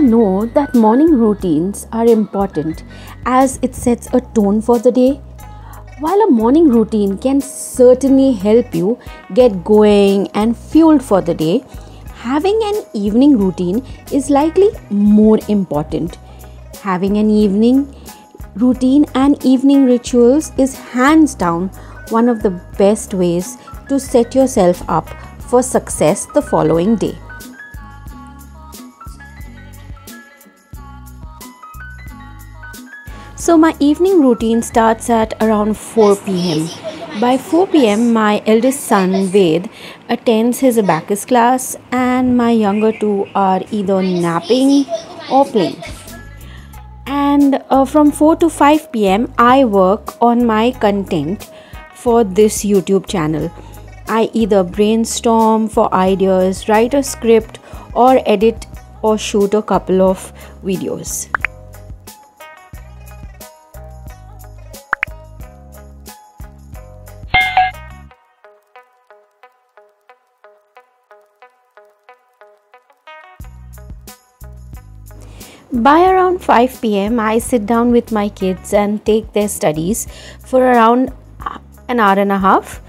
know that morning routines are important as it sets a tone for the day? While a morning routine can certainly help you get going and fueled for the day, having an evening routine is likely more important. Having an evening routine and evening rituals is hands down one of the best ways to set yourself up for success the following day. So my evening routine starts at around 4 pm. By 4 pm, my eldest son Ved attends his abacus class, and my younger two are either napping or playing. And from 4 to 5 pm, I work on my content for this YouTube channel. I either brainstorm for ideas, write a script, or edit or shoot a couple of videos. By around 5 pm, I sit down with my kids and take their studies for around an hour and a half.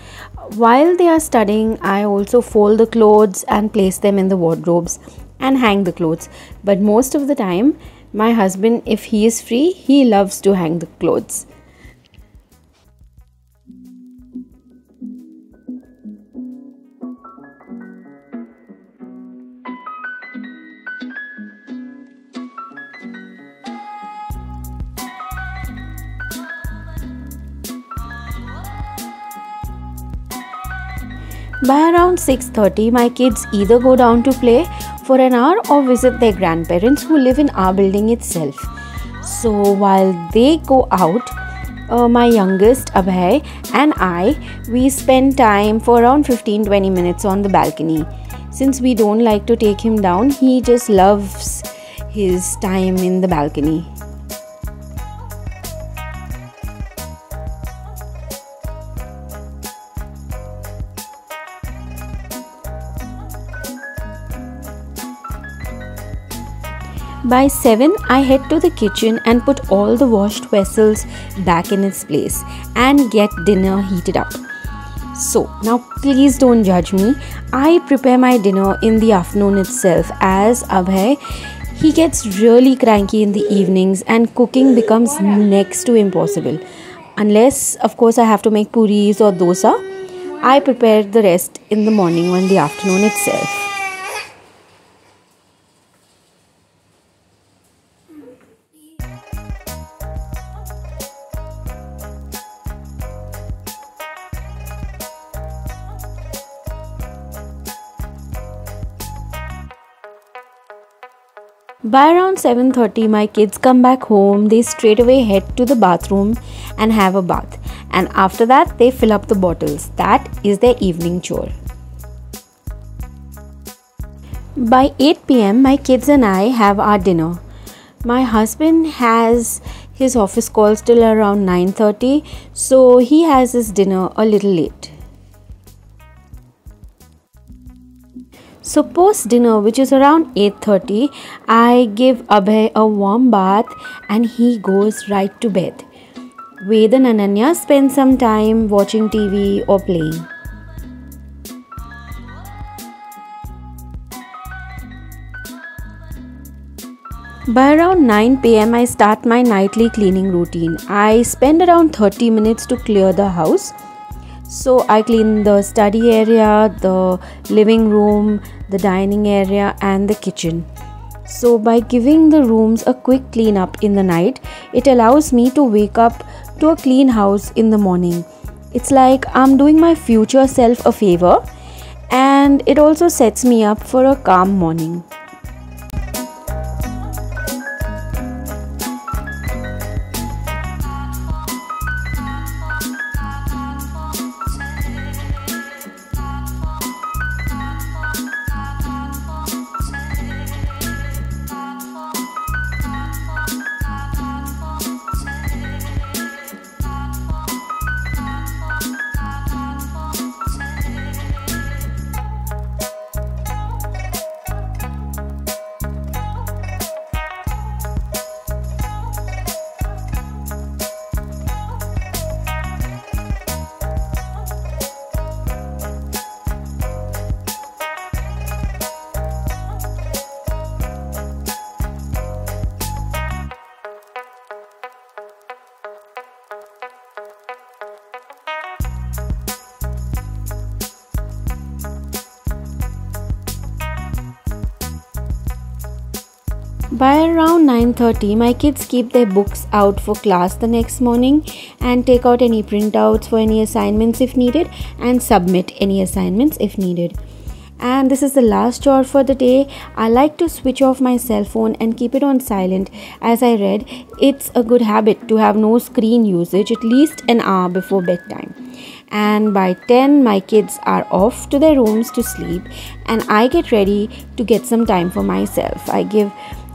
While they are studying, I also fold the clothes and place them in the wardrobes and hang the clothes. But most of the time, my husband, if he is free, he loves to hang the clothes. By around 6:30, my kids either go down to play for an hour or visit their grandparents who live in our building itself. So while they go out, my youngest Abhay and we spend time for around 15-20 minutes on the balcony. Since we don't like to take him down, he just loves his time in the balcony. By 7, I head to the kitchen and put all the washed vessels back in its place and get dinner heated up. So now please don't judge me. I prepare my dinner in the afternoon itself, as Abhay, he gets really cranky in the evenings and cooking becomes next to impossible. Unless of course I have to make puris or dosa, I prepare the rest in the morning or in the afternoon itself. By around 7:30, my kids come back home. They straight away head to the bathroom and have a bath. And after that, they fill up the bottles. That is their evening chore. By 8 pm, my kids and I have our dinner. My husband has his office calls till around 9:30, so he has his dinner a little late. So post dinner, which is around 8:30, I give Abhay a warm bath and he goes right to bed. Ved and Ananya spend some time watching TV or playing. By around 9 pm, I start my nightly cleaning routine. I spend around 30 minutes to clear the house. So I clean the study area, the living room, the dining area and the kitchen. So by giving the rooms a quick clean up in the night, it allows me to wake up to a clean house in the morning. It's like I'm doing my future self a favor, and it also sets me up for a calm morning. By around 9:30, my kids keep their books out for class the next morning and take out any printouts for any assignments if needed and submit any assignments if needed. And this is the last chore for the day. I like to switch off my cell phone and keep it on silent. As I read, it's a good habit to have no screen usage at least an hour before bedtime. And by 10, my kids are off to their rooms to sleep and I get ready to get some time for myself.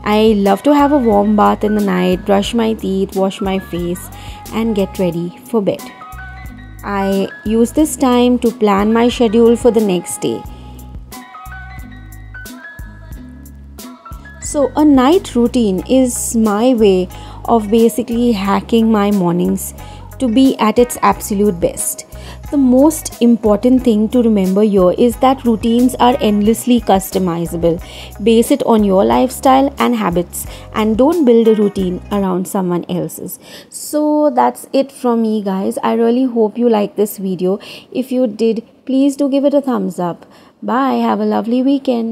I love to have a warm bath in the night, brush my teeth, wash my face and get ready for bed. I use this time to plan my schedule for the next day. So, a night routine is my way of basically hacking my mornings to be at its absolute best. The most important thing to remember here is that routines are endlessly customizable. Base it on your lifestyle and habits and don't build a routine around someone else's. So that's it from me, guys. I really hope you liked this video. If you did, please do give it a thumbs up. Bye. Have a lovely weekend.